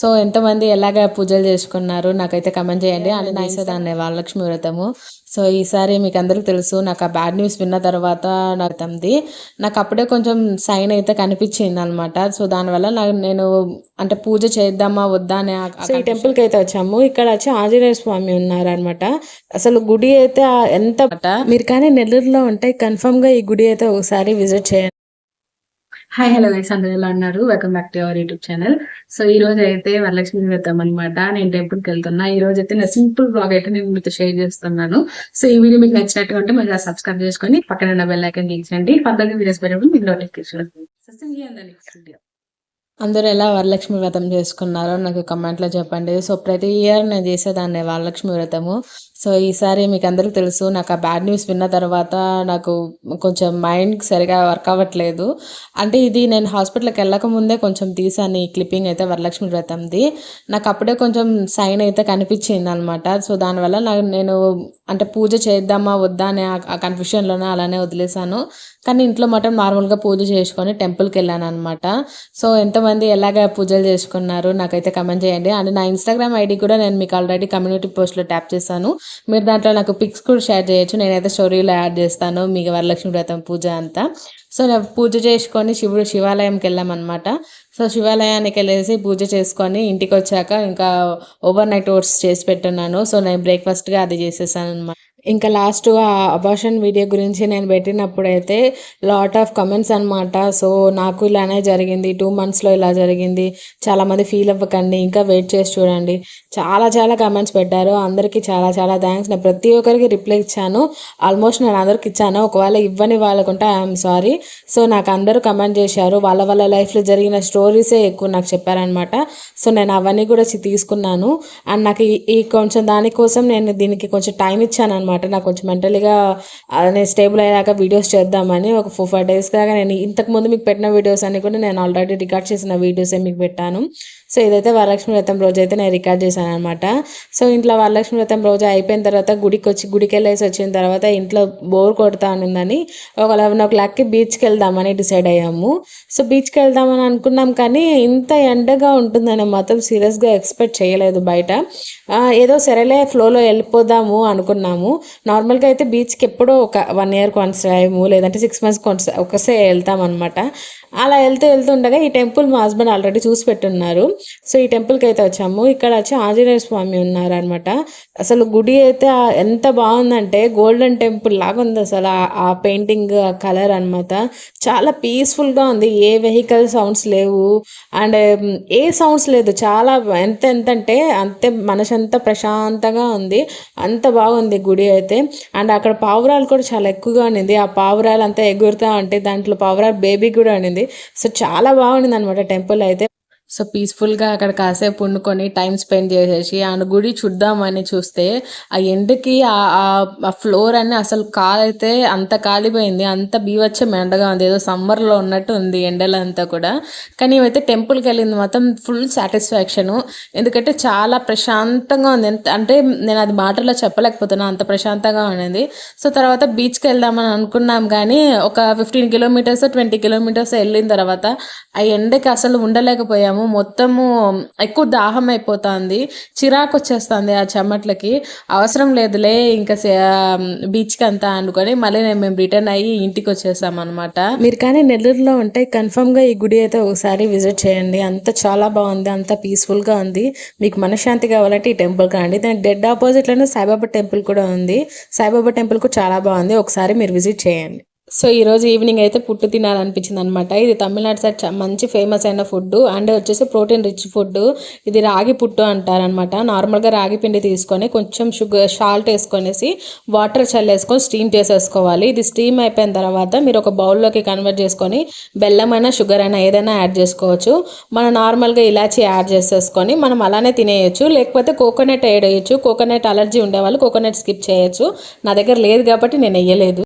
So ఎంతమంది ఎలాగ పూజలు చేసుకున్నారు నాకైతే కమెంట్ చేయండి. అని చేసేదాన్ని వరలక్ష్మి వ్రతము. సో ఈసారి మీకు అందరికీ తెలుసు, నాకు ఆ బ్యాడ్ న్యూస్ విన్న తర్వాత నాకు అప్పుడే కొంచెం సైన్ అయితే కనిపించింది అనమాట. సో దానివల్ల నేను అంటే పూజ చేద్దామా వద్దా అనే సో ఈ టెంపుల్కి అయితే వచ్చాము. ఇక్కడ వచ్చి ఆంజనేయ స్వామి ఉన్నారనమాట. అసలు గుడి అయితే ఎంత మీరు కానీ నెల్లూరులో ఉంటే కన్ఫర్మ్గా ఈ గుడి అయితే ఒకసారి విజిట్ చేయండి. హాయ్ హలో గైస్, అందరూ ఎలా ఉన్నారు? Welcome back to our YouTube channel. So ఈ రోజు అయితే వరలక్ష్మి వ్రతం అనమాట. నేను టెంపుల్కి వెళ్తున్నా. ఈ రోజు అయితే నా సింపుల్ బ్లాగ్ అయితే నేను మీతో షేర్ చేస్తున్నాను. సో ఈ వీడియో మీకు నచ్చినట్టు ఉంటే మీరు సబ్స్క్రైబ్ చేసుకొని పక్కన ఉన్న బెల్ ఐకాన్ క్లిక్ చేయండి. ఫర్దర్గా వీడియోస్ పెట్టినప్పుడు మీకు నోటిఫికేషన్ వస్తుంది. అందరూ ఎలా వరలక్ష్మి వ్రతం చేసుకున్నారో నాకు కమెంట్లో చెప్పండి. సో ప్రతి ఇయర్ నేను చేసేదాన్ని వరలక్ష్మి వ్రతము. సో ఈసారి మీకు అందరికీ తెలుసు, నాకు ఆ బ్యాడ్ న్యూస్ విన్న తర్వాత నాకు కొంచెం మైండ్ సరిగా వర్క్ అవ్వట్లేదు. అంటే ఇది నేను హాస్పిటల్కి వెళ్ళక ముందే కొంచెం తీసాను ఈ క్లిప్పింగ్ అయితే వరలక్ష్మి వ్రతంది. నాకు అప్పుడే కొంచెం సైన్ అయితే కనిపించింది అనమాట. సో దానివల్ల నేను అంటే పూజ చేద్దామా వద్దా అనే ఆ కన్ఫ్యూషన్లోనే అలానే వదిలేసాను. కానీ ఇంట్లో మాత్రం నార్మల్గా పూజ చేసుకొని టెంపుల్కి వెళ్ళాను అనమాట. సో ఎంతమంది ఎలాగ పూజలు చేసుకున్నారు నాకైతే కమెంట్ చేయండి. అండ్ నా ఇన్స్టాగ్రామ్ ఐడి కూడా నేను మీకు ఆల్రెడీ కమ్యూనిటీ పోస్ట్లో ట్యాప్ చేశాను. మీరు దాంట్లో నాకు పిక్స్ కూడా షేర్ చేయొచ్చు. నేనైతే స్టోరీలో యాడ్ చేస్తాను మీకు వరలక్ష్మి వ్రతం పూజ అంతా. సో నేను పూజ చేసుకొని శివాలయంకి వెళ్ళామన్నమాట. సో శివాలయానికి వెళ్ళేసి పూజ చేసుకొని ఇంటికి వచ్చాక ఇంకా ఓవర్ నైట్ ఓట్స్ చేసి పెట్టున్నాను. సో నేను బ్రేక్ఫాస్ట్గా అది చేసేసాను అనమాట. ఇంకా లాస్ట్ ఆ అబార్షన్ వీడియో గురించి నేను పెట్టినప్పుడైతే లాట్ ఆఫ్ కమెంట్స్ అనమాట. సో నాకు ఇలానే జరిగింది, 2 monthsలో ఇలా జరిగింది, చాలామంది ఫీల్ అవ్వకండి, ఇంకా వెయిట్ చేసి చూడండి, చాలా కమెంట్స్ పెట్టారు. అందరికీ చాలా థ్యాంక్స్. నేను ప్రతి ఒక్కరికి రిప్లై ఇచ్చాను. ఆల్మోస్ట్ నేను అందరికి ఇచ్చాను. ఒకవేళ ఇవ్వని వాళ్ళకుంటే ఐఎమ్ సారీ. సో నాకు అందరూ కమెంట్ చేశారు. వాళ్ళ లైఫ్లో జరిగిన స్టోరీసే ఎక్కువ నాకు చెప్పారనమాట. సో నేను అవన్నీ కూడా తీసుకున్నాను. అండ్ నాకు ఈ కొంచెం దానికోసం నేను దీనికి కొంచెం టైం ఇచ్చాను అనమాట. నాకు కొంచెం మెంటలీగా నేను స్టేబుల్ అయ్యాక వీడియోస్ చేద్దామని ఒక 4-5 days దాకా నేను ఇంతకుముందు మీకు పెట్టిన వీడియోస్ అన్ని కూడా నేను ఆల్రెడీ రికార్డ్ చేసిన వీడియోసే మీకు పెట్టాను. సో ఇదైతే వరలక్ష్మి వ్రతం రోజు అయితే నేను రికార్డ్ చేశాను అనమాట. సో ఇంట్లో వరలక్ష్మి వ్రతం రోజు అయిపోయిన తర్వాత గుడికి వెళ్ళేసి వచ్చిన తర్వాత ఇంట్లో బోర్ కొడతా అనిందని ఒక 11 o'clockకి బీచ్కి వెళ్దామని డిసైడ్ అయ్యాము. సో బీచ్కి వెళ్దామని అనుకున్నాం, కానీ ఇంత ఎండగా ఉంటుందని మాత్రం సీరియస్గా ఎక్స్పెక్ట్ చేయలేదు. బయట ఏదో సరేలే ఫ్లోలో వెళ్ళిపోదాము అనుకున్నాము. నార్మల్గా అయితే బీచ్కి ఎప్పుడో ఒక 1 year once టైము, లేదంటే 6 months ఒకసారి వెళ్తాం అనమాట. అలా వెళ్తుండగా ఈ టెంపుల్ మా హస్బెండ్ ఆల్రెడీ చూసి పెట్టున్నారు. సో ఈ టెంపుల్కి అయితే వచ్చాము. ఇక్కడ వచ్చి ఆంజనేయ స్వామి ఉన్నారనమాట. అసలు గుడి అయితే ఎంత బాగుందంటే గోల్డెన్ టెంపుల్ లాగా ఉంది. అసలు ఆ పెయింటింగ్, ఆ కలర్ అనమాట చాలా పీస్ఫుల్గా ఉంది. ఏ వెహికల్ సౌండ్స్ లేవు అండ్ ఏ సౌండ్స్ లేదు. చాలా ఎంతంటే అంతే మనసు అంతా ప్రశాంతంగా ఉంది. అంత బాగుంది గుడి అయితే. అండ్ అక్కడ పావురాలు కూడా చాలా ఎక్కువగా ఉండింది. ఆ పావురాలు అంతా ఎగురుతూ ఉంటే దాంట్లో పావురాలు బేబీ కూడా ఉండింది. సో చాలా బాగుండింది అనమాట టెంపుల్ అయితే. సో పీస్ఫుల్గా అక్కడ కాసేపు వండుకొని టైం స్పెండ్ చేసేసి ఆ గుడి చూద్దామని చూస్తే ఆ ఎండకి ఆ ఫ్లోర్ అన్నీ అసలు కాలైతే అంత కాలిపోయింది. అంత బీవచ్చం ఎండగా ఉంది. ఏదో సమ్మర్లో ఉన్నట్టు ఉంది ఎండలంతా కూడా. కానీ ఇవైతే టెంపుల్కి వెళ్ళింది మాత్రం ఫుల్ సాటిస్ఫాక్షను. ఎందుకంటే చాలా ప్రశాంతంగా ఉంది. అంటే నేను అది మాటల్లో చెప్పలేకపోతున్నా, అంత ప్రశాంతంగా ఉన్నది. సో తర్వాత బీచ్కి వెళ్దామని అనుకున్నాం, కానీ ఒక 15 kilometers 20 kilometers వెళ్ళిన తర్వాత ఆ ఎండకి అసలు ఉండలేకపోయాము. మొత్తము ఎక్కువ దాహం అయిపోతుంది, చిరాకు వచ్చేస్తుంది ఆ చెమట్లకి. అవసరం లేదులే ఇంకా బీచ్కి అంతా అనుకొని మళ్ళీ మేము రిటర్న్ అయ్యి ఇంటికి వచ్చేసాం అనమాట. మీరు కానీ నెల్లూరులో ఉంటే కన్ఫర్మ్గా ఈ గుడి అయితే ఒకసారి విజిట్ చేయండి. అంత చాలా బాగుంది, అంత పీస్ఫుల్గా ఉంది. మీకు మనశ్శాంతి కావాలంటే ఈ టెంపుల్కి రండి. దానికి డెడ్ ఆపోజిట్లోనే సాయిబాబా టెంపుల్ కూడా ఉంది. సాయిబాబా టెంపుల్ కూడా చాలా బాగుంది, ఒకసారి మీరు విజిట్ చేయండి. సో ఈరోజు ఈవినింగ్ అయితే పుట్టు తినాలనిపించింది అనమాట. ఇది తమిళనాడు సైడ్ మంచి ఫేమస్ అయిన ఫుడ్ అండ్ వచ్చేసి ప్రోటీన్ రిచ్ ఫుడ్. ఇది రాగి పుట్టు అంటారనమాట. నార్మల్గా రాగి పిండి తీసుకొని కొంచెం సాల్ట్ వేసుకొనేసి వాటర్ చల్లేసుకొని స్టీమ్ చేసేసుకోవాలి. ఇది స్టీమ్ అయిపోయిన తర్వాత మీరు ఒక బౌల్లోకి కన్వర్ట్ చేసుకొని బెల్లం అయినా షుగర్ అయినా ఏదైనా యాడ్ చేసుకోవచ్చు. మనం నార్మల్గా ఇలాచీ యాడ్ చేసేసుకొని మనం అలానే తినేయచ్చు, లేకపోతే కోకోనట్ యాడ్ వేయచ్చు. కోకోనట్ అలర్జీ ఉండేవాళ్ళు కోకోనట్ స్కిప్ చేయొచ్చు. నా దగ్గర లేదు కాబట్టి నేను వేయలేదు.